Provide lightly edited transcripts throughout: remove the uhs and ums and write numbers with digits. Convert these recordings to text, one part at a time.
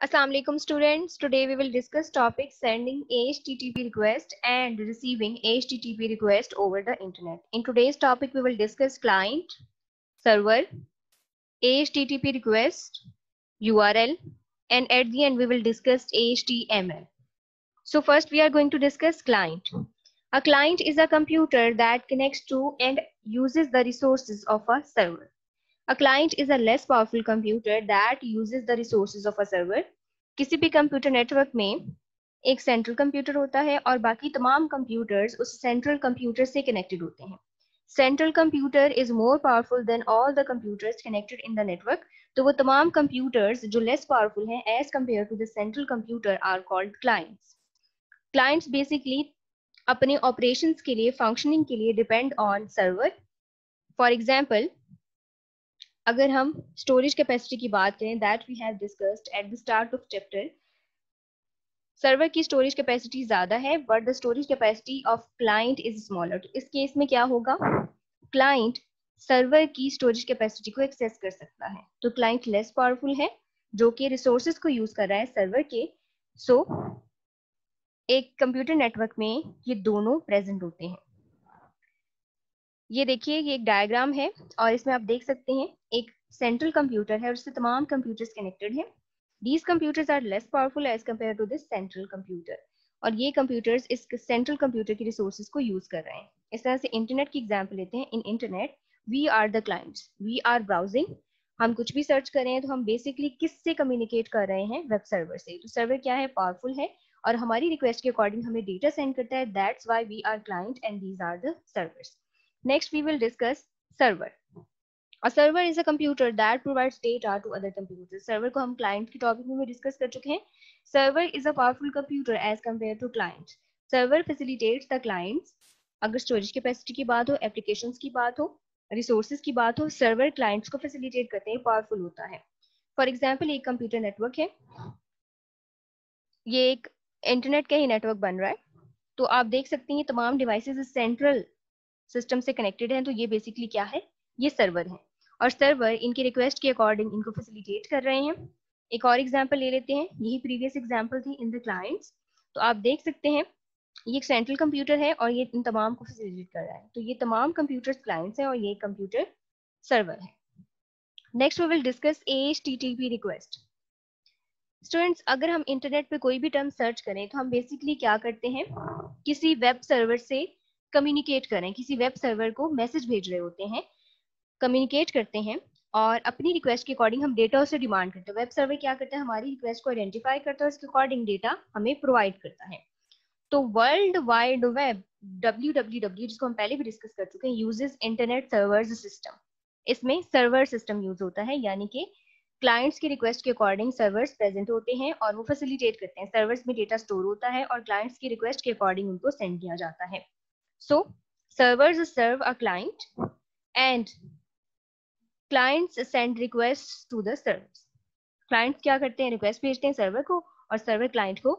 Assalamu alaikum students. Today we will discuss topic sending HTTP request and receiving HTTP request over the internet. In today's topic we will discuss client, server, HTTP request, URL, and at the end we will discuss HTML. So first we are going to discuss client. A client is a computer that connects to and uses the resources of a server. A client is a less powerful computer that uses the resources of a server. किसी भी computer network में एक central computer होता है और बाकी तमाम computers उस सेंट्रल कंप्यूटर से कनेक्टेड होते हैं. Central computer is more powerful than all the computers connected in the network. तो वो तमाम कंप्यूटर्स जो लेस पावरफुल हैं as compare to the central computer are called clients. Clients basically अपने ऑपरेशंस के लिए, फंक्शनिंग के लिए depend on server. For example, अगर हम स्टोरेज कैपेसिटी की बात करें, that we have discussed at the start of chapter, server की स्टोरेज कैपेसिटी ज्यादा है but the storage capacity of client is smaller. तो इस केस में क्या होगा, क्लाइंट सर्वर की स्टोरेज कैपेसिटी को एक्सेस कर सकता है. तो क्लाइंट लेस पावरफुल है जो कि रिसोर्सेज को यूज कर रहा है सर्वर के. सो एक कंप्यूटर नेटवर्क में ये दोनों प्रेजेंट होते हैं. ये देखिए, ये एक डायग्राम है और इसमें आप देख सकते हैं एक सेंट्रल कंप्यूटर है और उससे तमाम कंप्यूटर्स कनेक्टेड हैं. These computers are less powerful as compared to this central computer. और ये कंप्यूटर्स इस सेंट्रल कंप्यूटर की रिसोर्सेज को यूज कर रहे हैं. इस तरह से इंटरनेट की एग्जांपल लेते हैं. In internet we are the clients, we are browsing. हम कुछ भी सर्च कर रहे हैं तो हम बेसिकली किससे कम्युनिकेट कर रहे हैं, वेब सर्वर से. तो सर्वर क्या है, पावरफुल है और हमारी रिक्वेस्ट के अकॉर्डिंग हमें डेटा सेंड करता है. That's why we are client and these are the servers. Next we will discuss server. A server is a computer that provides data to other computers. Server को हम client के topic में discuss कर चुके हैं. Server is a powerful computer as compared to client. Server facilitates the clients. अगर storage capacity की बात हो, एप्लीकेशंस की बात हो, रिसोर्सेज की बात हो, सर्वर क्लाइंट्स को फैसिलिटेट करते हैं, पावरफुल होता है. फॉर एग्जाम्पल, एक कंप्यूटर नेटवर्क है, ये एक इंटरनेट का ही नेटवर्क बन रहा है. तो आप देख सकते हैं तमाम डिवाइसेज सेंट्रल सिस्टम से कनेक्टेड हैं. तो ये बेसिकली क्या है, ये सर्वर है और सर्वर इनकी रिक्वेस्ट के अकॉर्डिंग इनको फैसिलिटेट कर रहे हैं. एक और एग्जांपल ले लेते हैं, यही प्रीवियस एग्जांपल थी इन द क्लाइंट्स. तो आप देख सकते हैं ये एक सेंट्रल कंप्यूटर है और ये इन तमाम को फैसिलिटेट कर रहा है. तो ये तमाम कंप्यूटर्स क्लाइंट्स हैं और ये कंप्यूटर सर्वर है. Next we will discuss HTTP request. Students, अगर हम इंटरनेट पे कोई भी टर्म सर्च करें तो हम बेसिकली क्या करते हैं, किसी वेब सर्वर से कम्युनिकेट करें, किसी वेब सर्वर को मैसेज भेज रहे होते हैं, कम्युनिकेट करते हैं और अपनी रिक्वेस्ट के अकॉर्डिंग हम डेटा उससे डिमांड करते हैं. वेब सर्वर क्या करता है, हमारी रिक्वेस्ट को आइडेंटिफाई करता है, उसके अकॉर्डिंग डेटा हमें प्रोवाइड करता है. तो वर्ल्ड वाइड वेब WWW, जिसको हम पहले भी डिस्कस कर चुके हैं, यूजेस इंटरनेट सर्वर्स सिस्टम. इसमें सर्वर सिस्टम यूज होता है, यानी कि क्लाइंट्स की रिक्वेस्ट के अकॉर्डिंग सर्वर्स प्रेजेंट होते हैं और वो फैसिलिटेट करते हैं. सर्वर्स में डेटा स्टोर होता है और क्लाइंट्स की रिक्वेस्ट के अकॉर्डिंग उनको सेंड किया जाता है. So servers serve a client and clients send requests to the servers. Clients क्या करते हैं, रिक्वेस्ट भेजते हैं सर्वर को और सर्वर क्लाइंट को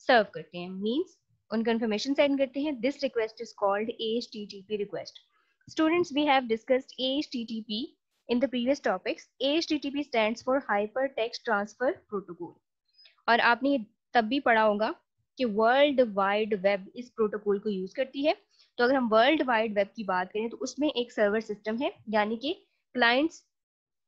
सर्व करते हैं, मींस उनका इन्फॉर्मेशन सेंड करते हैं. This request is called HTTP request. Students, we have discussed HTTP in the previous topics. HTTP stands for Hypertext Transfer Protocol. और आपने तब भी पढ़ा होगा कि वर्ल्ड वाइड वेब इस प्रोटोकॉल को यूज करती है. तो अगर हम वर्ल्ड वाइड वेब की बात करें तो उसमें एक सर्वर सिस्टम है, यानी कि क्लाइंट्स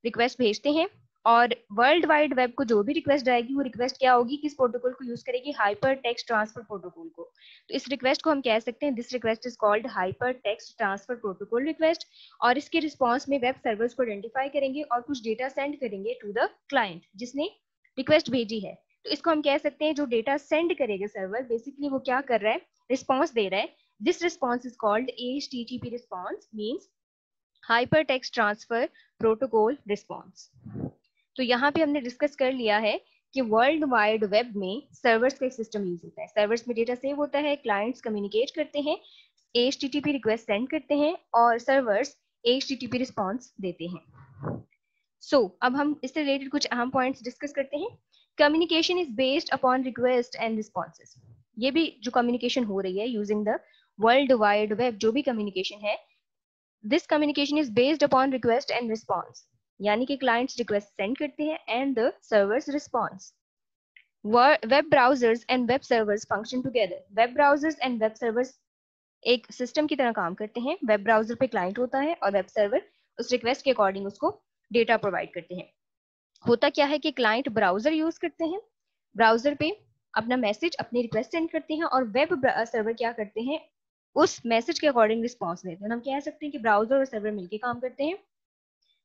रिक्वेस्ट भेजते हैं और वर्ल्ड वाइड वेब को जो भी रिक्वेस्ट जाएगी वो रिक्वेस्ट क्या होगी, किस प्रोटोकॉल को यूज करेगी, हाइपर टेक्स्ट ट्रांसफर प्रोटोकॉल को. तो इस रिक्वेस्ट को हम कह सकते हैं, this request is called hyper text transfer protocol request. और इसके रिस्पॉन्स में वेब सर्वर्स को आइडेंटिफाई करेंगे और कुछ डेटा सेंड करेंगे टू द क्लाइंट जिसने रिक्वेस्ट भेजी है. तो इसको हम कह सकते हैं जो डेटा सेंड करेगा सर्वर, बेसिकली वो क्या कर रहा है, रिस्पॉन्स दे रहा है. This response is called HTTP response, means hyper text transfer protocol response. तो यहाँ पे हमने डिस्कस कर लिया है कि वर्ल्ड वाइड वेब में सर्वर्स का एक सिस्टम यूज होता है. सर्वर्स में डेटा सेव होता है, क्लाइंट्स कम्युनिकेट करते हैं, HTTP रिक्वेस्ट सेंड करते हैं और सर्वर्स HTTP रिस्पॉन्स देते हैं. अब हम इससे रिलेटेड कुछ अहम पॉइंट्स डिस्कस करते हैं. Communication is based upon request and responses. ये भी जो कम्युनिकेशन हो रही है using the world wide web, जो भी कम्युनिकेशन है, this communication is based upon request and response, यानी कि क्लाइंट्स रिक्वेस्ट सेंड करते हैं and the servers response. Web browsers and web servers function together. Web browsers and web servers एक system की तरह काम करते हैं। वेब ब्राउजर पे क्लाइंट होता है और वेब सर्वर उस रिक्वेस्ट के अकॉर्डिंग उसको डेटा प्रोवाइड करते हैं। होता क्या है कि क्लाइंट ब्राउजर यूज करते हैं, ब्राउजर पे अपना मैसेज, अपनी रिक्वेस्ट सेंड करते हैं और वेब सर्वर क्या करते हैं, उस मैसेज के अकॉर्डिंग रिस्पॉन्स देते हैं। हम कह सकते हैं कि ब्राउजर और सर्वर मिलकर काम करते हैं।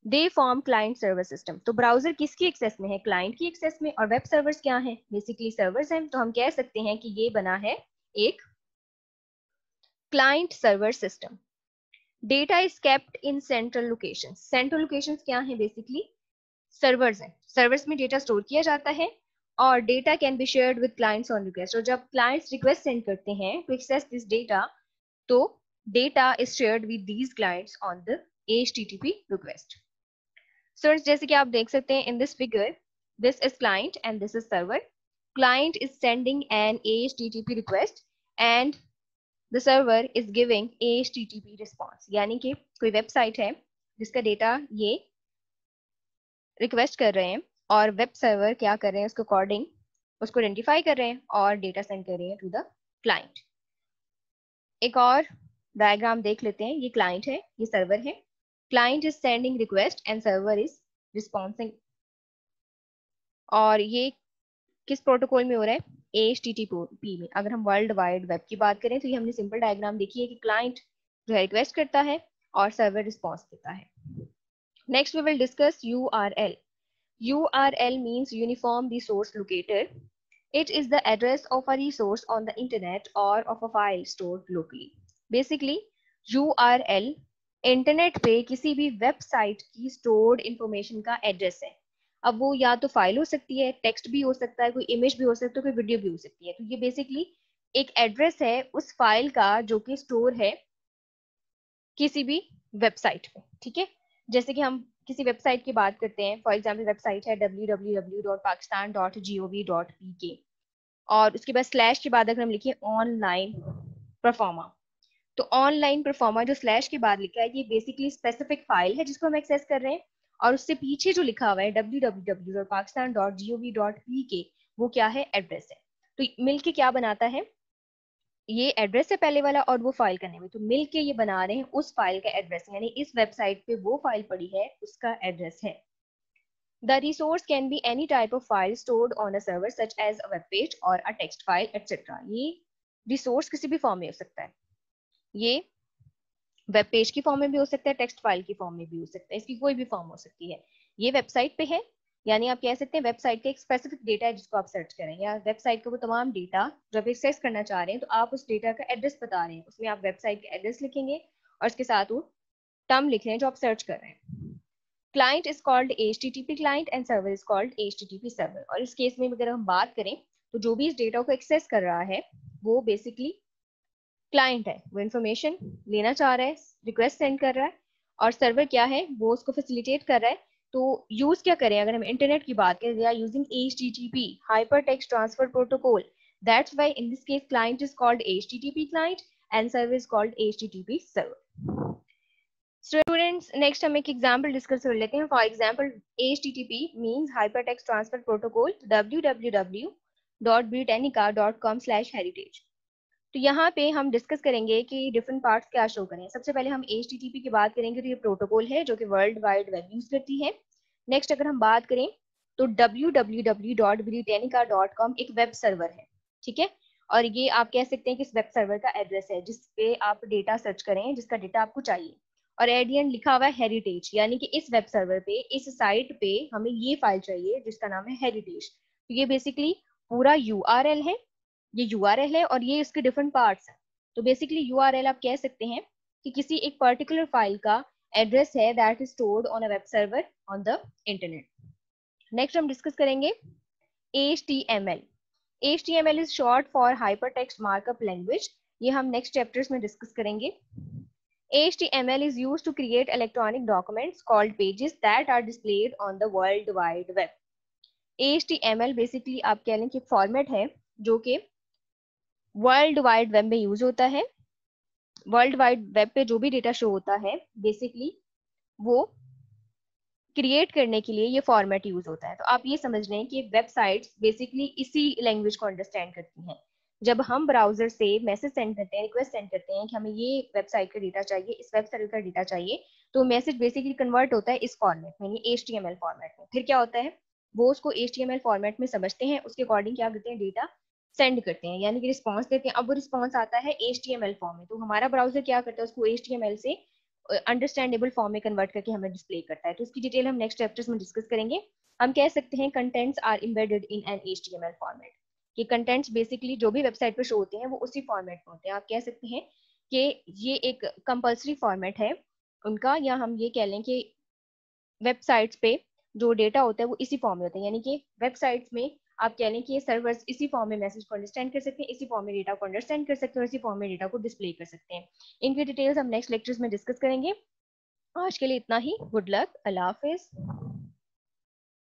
They form client server system. तो ब्राउजर किसकी एक्सेस में है, क्लाइंट की एक्सेस में, और वेब सर्वर्स क्या है, बेसिकली सर्वर्स हैं। तो हम कह सकते हैं कि ये बना है एक client server system. Data is kept in central location. Central location क्या है, बेसिकली सर्वर्स हैं। सर्वर्स में डेटा स्टोर किया जाता है और data can be shared with clients on request. और जब क्लाइंट्स रिक्वेस्ट सेंड करते हैं टू एक्सेस दिस डेटा, तो data is shared with these clients on the HTTP request. So जैसे कि आप देख सकते हैं in this figure, this is client and this is server. Client is sending an HTTP request and the server is giving HTTP response. यानी कि कोई website है जिसका डेटा ये रिक्वेस्ट कर रहे हैं और वेब सर्वर क्या कर रहे हैं, उसके अकॉर्डिंग उसको आइडेंटिफाई कर रहे हैं और डेटा सेंड कर रहे हैं टू द क्लाइंट। एक और डायग्राम देख लेते हैं। ये क्लाइंट है, ये सर्वर है। Client is sending request and server is responding. और ये किस प्रोटोकॉल में हो रहा है, HTTP में। अगर हम वर्ल्ड वाइड वेब की बात करें तो ये हमने सिंपल डायग्राम देखी है कि क्लाइंट जो है रिक्वेस्ट करता है और सर्वर रिस्पॉन्स देता है। Next we will discuss URL. URL means Uniform Resource Locator. It is the address of a resource on the internet or of a file stored locally. Basically, URL internet पे किसी भी website की stored information का address है। अब वो या तो फाइल हो सकती है, टेक्स्ट भी हो सकता है, कोई इमेज भी हो सकता है, कोई वीडियो भी हो सकती है। तो ये बेसिकली एक एड्रेस है उस फाइल का जो कि स्टोर है किसी भी वेबसाइट पे। ठीक है, जैसे कि हम किसी वेबसाइट की बात करते हैं, फॉर एग्जांपल वेबसाइट है www.pakistan.gov.pk और उसके बाद स्लैश के बाद अगर हम लिखें ऑनलाइन परफॉर्मा, तो ऑनलाइन परफॉर्मा जो स्लैश के बाद लिखा है ये बेसिकली स्पेसिफिक फाइल है जिसको हम एक्सेस कर रहे हैं, और उससे पीछे जो लिखा हुआ है www.pakistan.gov.pk वो क्या है, एड्रेस है। तो मिलके क्या बनाता है, ये एड्रेस है पहले वाला और वो फाइल का नेम है, तो मिलके ये बना रहे हैं उस फाइल का एड्रेस, यानी इस वेबसाइट पे वो फाइल पड़ी है उसका एड्रेस है। The resource can be any type of file stored on a server such as a web page or a text file etc. ये रिसोर्स किसी भी फॉर्म में हो सकता है, ये वेब पेज की फॉर्म में भी हो सकता है, टेक्स्ट फाइल की फॉर्म में भी हो सकता है, इसकी कोई भी फॉर्म हो सकती है। ये वेबसाइट पे है, यानी आप कह सकते हैं वेबसाइट का एक स्पेसिफिक डेटा है जिसको आप सर्च करें, या वेबसाइट का वो तमाम डेटा जब एक्सेस करना चाह रहे हैं तो आप उस डेटा का एड्रेस बता रहे हैं, उसमें आप वेबसाइट का एड्रेस लिखेंगे और उसके साथ वो टर्म लिख रहे हैं जो आप सर्च कर रहे हैं। Client is called HTTP client and server is called HTTP server. और इस केस में अगर हम बात करें तो जो भी इस डेटा को एक्सेस कर रहा है वो बेसिकली क्लाइंट है, वो इंफॉर्मेशन लेना चाह रहा है, रिक्वेस्ट सेंड कर रहा है, और सर्वर क्या है, वो उसको फैसिलिटेट कर रहा है। तो यूज क्या करें, अगर हम इंटरनेट की बात करें, they are using HTTP hypertext transfer protocol, that's why in this case client is called HTTP client and server is called HTTP server. Students next हम एक एग्जांपल डिस्कस कर लेते हैं। For example HTTP means hypertext transfer protocol www.britannica.com/heritage। तो यहाँ पे हम discuss करेंगे कि डिफरेंट पार्ट्स क्या शो करें। सबसे पहले हम HTTP की बात करेंगे, तो ये प्रोटोकॉल है जो कि वर्ल्ड वाइड वेब यूज करती है। नेक्स्ट अगर हम बात करें तो www.britannica.com एक वेब सर्वर है, ठीक है, और ये आप कह सकते हैं कि इस वेब सर्वर का एड्रेस है जिस पे आप डेटा सर्च करें, जिसका डेटा आपको चाहिए। और एट दी एंड लिखा हुआ है हेरिटेज, यानी कि इस वेब सर्वर पे, इस साइट पे हमें ये फाइल चाहिए जिसका नाम है हेरिटेज। तो ये बेसिकली पूरा URL है, ये URL है और ये इसके डिफरेंट पार्ट्स हैं। तो बेसिकली URL आप कह सकते हैं कि किसी एक पर्टिकुलर फाइल का एड्रेस है that is stored on a web server on the internet. Next हम डिस्कस करेंगे HTML. HTML is short for hypertext markup language. ये हम नेक्स्ट चैप्टर्स में डिस्कस करेंगे। HTML is used to create electronic documents called pages that are displayed on the World Wide Web. HTML basically आप कह लें कि format है जो कि वर्ल्ड वाइड वेब में यूज होता है। वर्ल्ड वाइड वेब पे जो भी डेटा शो होता है बेसिकली वो क्रिएट करने के लिए ये फॉर्मेट यूज होता है। तो आप ये समझ लें कि वेबसाइट्स बेसिकली इसी लैंग्वेज को अंडरस्टैंड करती हैं। जब हम ब्राउजर से मैसेज सेंड करते हैं, रिक्वेस्ट सेंड करते हैं कि हमें ये वेबसाइट का डेटा चाहिए, इस वेबसाइट का डेटा चाहिए, तो मैसेज बेसिकली कन्वर्ट होता है इस फॉर्मेट में, यानी HTML फॉर्मेट में। फिर क्या होता है, वो उसको HTML फॉर्मेट में समझते हैं, उसके अकॉर्डिंग क्या करते हैं, डेटा सेंड करते हैं, यानी कि रिस्पॉन्स देते हैं। अब वो रिस्पॉन्स आता है HTML फॉर्म में, तो हमारा ब्राउजर क्या करता है, उसको HTML से अंडरस्टैंडेबल फॉर्म में कन्वर्ट करके हमें डिस्प्ले करता है। तो इसकी डिटेल हम नेक्स्ट चैप्टर्स में डिस्कस करेंगे। हम कह सकते हैं contents are embedded in an HTML format, कि कंटेंट्स बेसिकली जो भी वेबसाइट पर शो होते हैं वो उसी फॉर्मेट में होते हैं। आप कह सकते हैं कि ये एक कंपल्सरी फॉर्मेट है उनका, या हम ये कह लें कि वेबसाइट्स पे जो डेटा होता है वो इसी फॉर्म में होता है, यानी कि वेबसाइट्स में आप कह लें कि ये सर्वर्स इसी फॉर्म में मैसेज को अंडरस्टैंड कर सकते हैं, इसी फॉर्म में डेटा को अंडरस्टैंड कर सकते हैं और इसी फॉर्म में डेटा को डिस्प्ले कर सकते हैं। इनकी डिटेल्स हम नेक्स्ट लेक्चर्स में डिस्कस करेंगे। आज के लिए इतना ही। गुड लक, अल्लाह हाफिज।